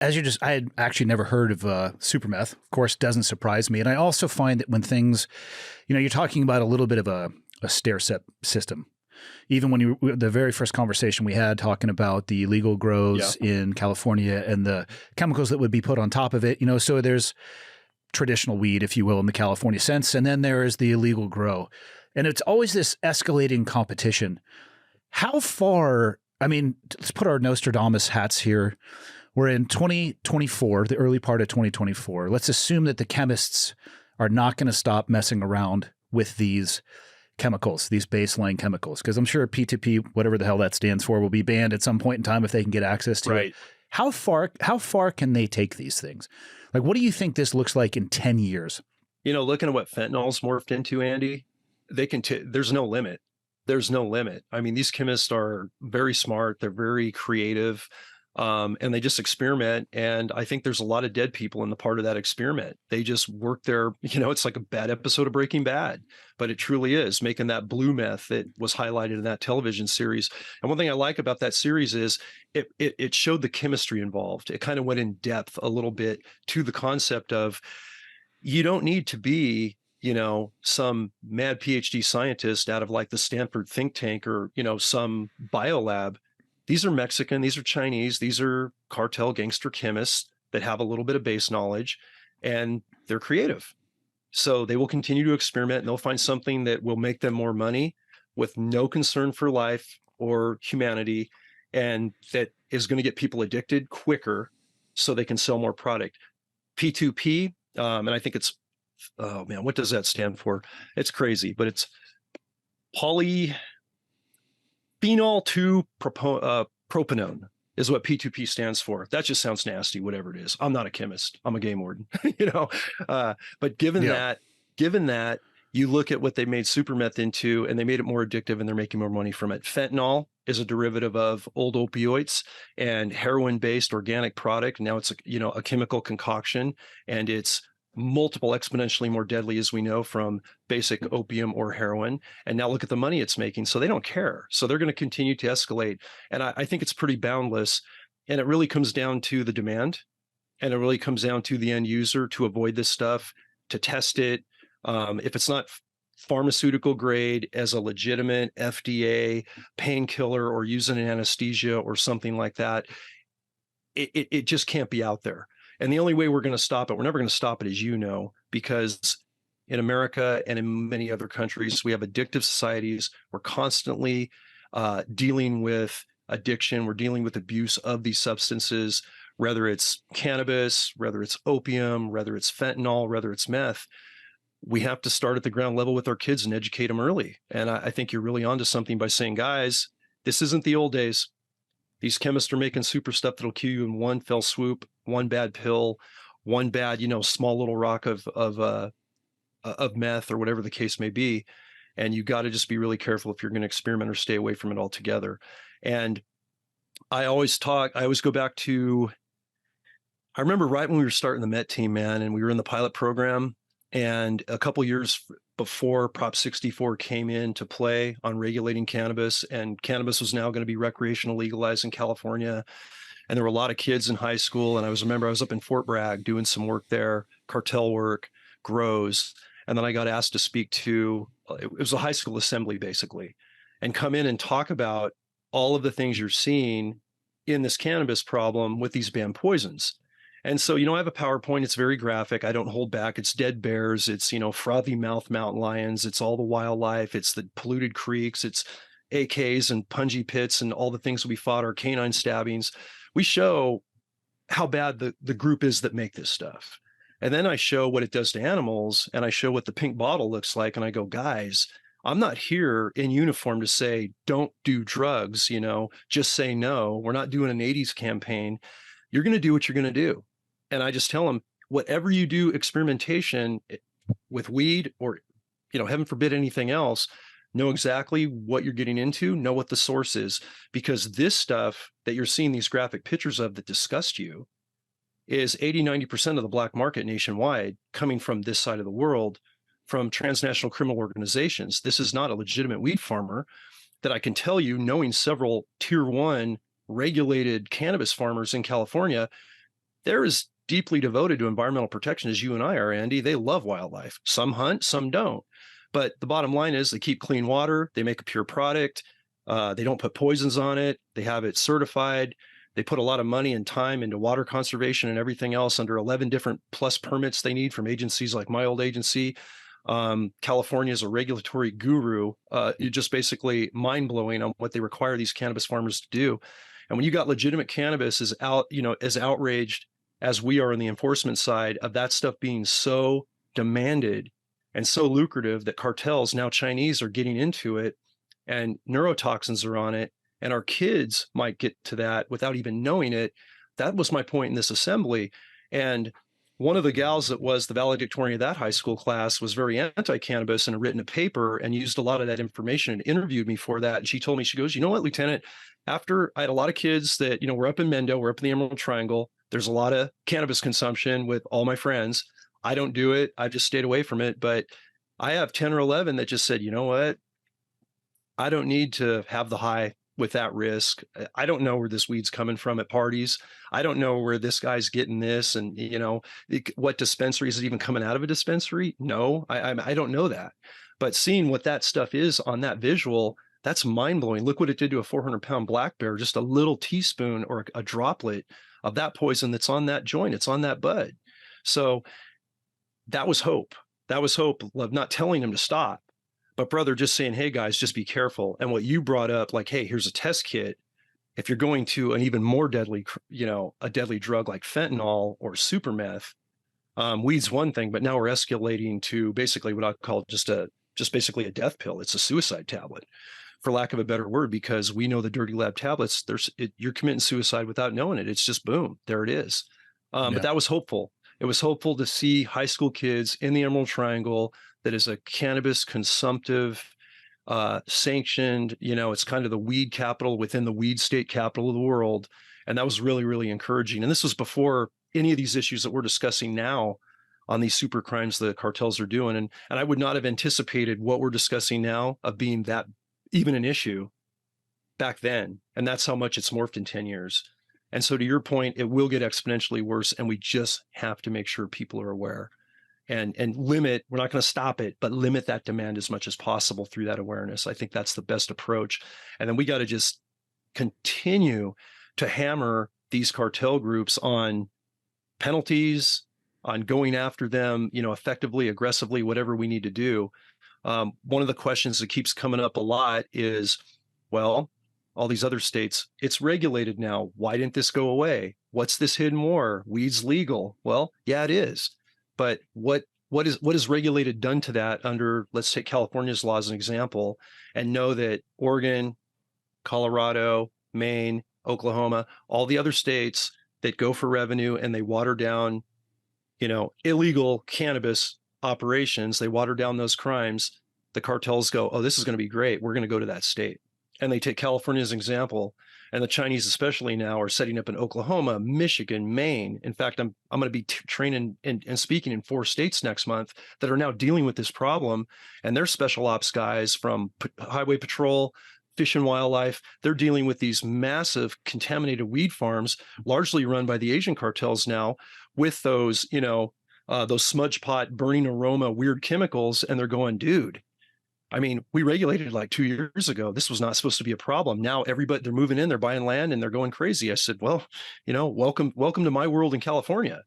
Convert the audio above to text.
I had actually never heard of super meth. Of course, doesn't surprise me. And I also find that when things, you're talking about a little bit of a stair step system. Even when the very first conversation we had talking about the illegal grows in California and the chemicals that would be put on top of it, so there's traditional weed, if you will, in the California sense. And then there is the illegal grow. And it's always this escalating competition. How far, let's put our Nostradamus hats here. We're in 2024, the early part of 2024. Let's assume that the chemists are not going to stop messing around with these chemicals, these baseline chemicals, because I'm sure P2P, whatever the hell that stands for, will be banned at some point in time if they can get access to it. How far can they take these things? Like, what do you think this looks like in 10 years? Looking at what fentanyl's morphed into, Andy, they can, there's no limit. There's no limit. I mean, these chemists are very smart. They're very creative. And they just experiment. And I think there's a lot of dead people in the part of that experiment. They just work their, it's like a bad episode of Breaking Bad, but it truly is making that blue meth that was highlighted in that television series. And one thing I like about that series is it showed the chemistry involved. It kind of went in depth a little bit to the concept of you don't need to be, some mad PhD scientist out of like the Stanford think tank or, some biolab. These are Mexican, these are Chinese, these are cartel gangster chemists that have a little bit of base knowledge and they're creative. So they will continue to experiment and they'll find something that will make them more money with no concern for life or humanity. And that is going to get people addicted quicker so they can sell more product. P2P, and I think it's, oh man, what does that stand for? It's crazy, but it's Phenol 2-propanone is what P2P stands for. That just sounds nasty, whatever it is. I'm not a chemist. I'm a game warden, but given that you look at what they made super meth into and they made it more addictive and they're making more money from it. Fentanyl is a derivative of old opioids and heroin based organic product. Now it's a chemical concoction and it's multiple exponentially more deadly, as we know, from basic opium or heroin. And now look at the money it's making. So they don't care. So they're going to continue to escalate. And I think it's pretty boundless. And it really comes down to the demand. And it really comes down to the end user to avoid this stuff, to test it. If it's not pharmaceutical grade as a legitimate FDA painkiller or using an anesthesia or something like that, it just can't be out there. And the only way we're going to stop it, we're never going to stop it, as you know, because in America and in many other countries, we have addictive societies. We're constantly dealing with addiction. We're dealing with abuse of these substances, whether it's cannabis, whether it's opium, whether it's fentanyl, whether it's meth. We have to start at the ground level with our kids and educate them early. And I think you're really onto something by saying, guys, this isn't the old days. These chemists are making super stuff that'll kill you in one fell swoop, one bad pill, one bad, small little rock of meth or whatever the case may be. And you got to just be really careful if you're going to experiment or stay away from it altogether. And I always go back to, I remember right when we were starting the Met team, man, and we were in the pilot program. And a couple years before Prop 64 came into play on regulating cannabis, and cannabis was now going to be recreational legalized in California. And there were a lot of kids in high school. And I was up in Fort Bragg doing some work there, cartel work, grows. And then I got asked to speak to, it was a high school assembly basically, and come in and talk about all of the things you're seeing in this cannabis problem with these banned poisons. And so, I have a PowerPoint. It's very graphic. I don't hold back. It's dead bears. It's, frothy mouth mountain lions. It's all the wildlife. It's the polluted creeks. It's AKs and punji pits and all the things we fought, our canine stabbings. We show how bad the group is that make this stuff. And then I show what it does to animals, and I show what the pink bottle looks like. And I go, guys, I'm not here in uniform to say, don't do drugs, just say no. We're not doing an 80s campaign. You're going to do what you're going to do. And I just tell them, whatever you do experimentation with weed or, heaven forbid anything else, know exactly what you're getting into, know what the source is, because this stuff that you're seeing these graphic pictures of that disgust you is 80-90% of the black market nationwide coming from this side of the world, from transnational criminal organizations. This is not a legitimate weed farmer that I can tell you, knowing several tier 1 regulated cannabis farmers in California. they're as deeply devoted to environmental protection as you and I are, Andy. They love wildlife. Some hunt, some don't. But the bottom line is they keep clean water. They make a pure product. They don't put poisons on it. They have it certified. They put a lot of money and time into water conservation and everything else under 11 different plus permits they need from agencies like my old agency. California is a regulatory guru. It's just basically mind blowing on what they require these cannabis farmers to do. And when you got legitimate cannabis as as outraged as we are on the enforcement side of that stuff being so demanded and so lucrative that cartels, now Chinese, are getting into it and neurotoxins are on it, and our kids might get to that without even knowing it. That was my point in this assembly. And one of the gals that was the valedictorian of that high school class was very anti-cannabis and had written a paper and used a lot of that information and interviewed me for that. And she told me, she goes, you know what, Lieutenant, after I had a lot of kids that, we're up in Mendo, we're up in the Emerald Triangle. There's a lot of cannabis consumption with all my friends. I don't do it. I've just stayed away from it. But I have 10 or 11 that just said, you know what? I don't need to have the high with that risk. I don't know where this weed's coming from at parties. I don't know where this guy's getting this, and what dispensary is it even coming out of a dispensary? No, I don't know that. But seeing what that stuff is on that visual, that's mind blowing. Look what it did to a 400-pound black bear. Just a little teaspoon or a droplet of that poison that's on that joint. It's on that bud. So that was hope. That was hope of not telling him to stop, but brother, just saying, hey guys, just be careful. And what you brought up, like, hey, here's a test kit. If you're going to an even more deadly, a deadly drug like fentanyl or super meth, weed's one thing, but now we're escalating to basically what I call just basically a death pill. It's a suicide tablet, for lack of a better word, because we know the dirty lab tablets, you're committing suicide without knowing it. It's just boom, there it is. But that was hopeful. It was hopeful to see high school kids in the Emerald Triangle that is a cannabis consumptive, sanctioned, it's kind of the weed capital within the weed state capital of the world. And that was really, really encouraging. And this was before any of these issues that we're discussing now on these super crimes the cartels are doing. And I would not have anticipated what we're discussing now of being that even an issue back then. And that's how much it's morphed in 10 years. And so to your point, it will get exponentially worse. And we just have to make sure people are aware and limit, we're not going to stop it, but limit that demand as much as possible through that awareness. I think that's the best approach. And then we got to just continue to hammer these cartel groups on penalties, on going after them, effectively, aggressively, whatever we need to do. One of the questions that keeps coming up a lot is, well, all these other states, it's regulated now. Why didn't this go away? What's this hidden war? Weed's legal. Well, yeah, it is. But what is regulated done to that under, let's take California's law as an example, and know that Oregon, Colorado, Maine, Oklahoma, all the other states that go for revenue and they water down, illegal cannabis operations, they water down those crimes. The cartels go, oh, this is going to be great. We're going to go to that state. And they take California as an example. And the Chinese especially now are setting up in Oklahoma, Michigan, Maine. In fact, I'm going to be training and speaking in 4 states next month that are now dealing with this problem. And they're special ops guys from Highway Patrol, Fish and Wildlife. They're dealing with these massive contaminated weed farms, largely run by the Asian cartels now, with those, those smudge pot, burning aroma, weird chemicals. And they're going, dude, I mean, we regulated like 2 years ago. This was not supposed to be a problem. Now everybody, they're moving in, they're buying land and they're going crazy. I said, well, welcome to my world in California.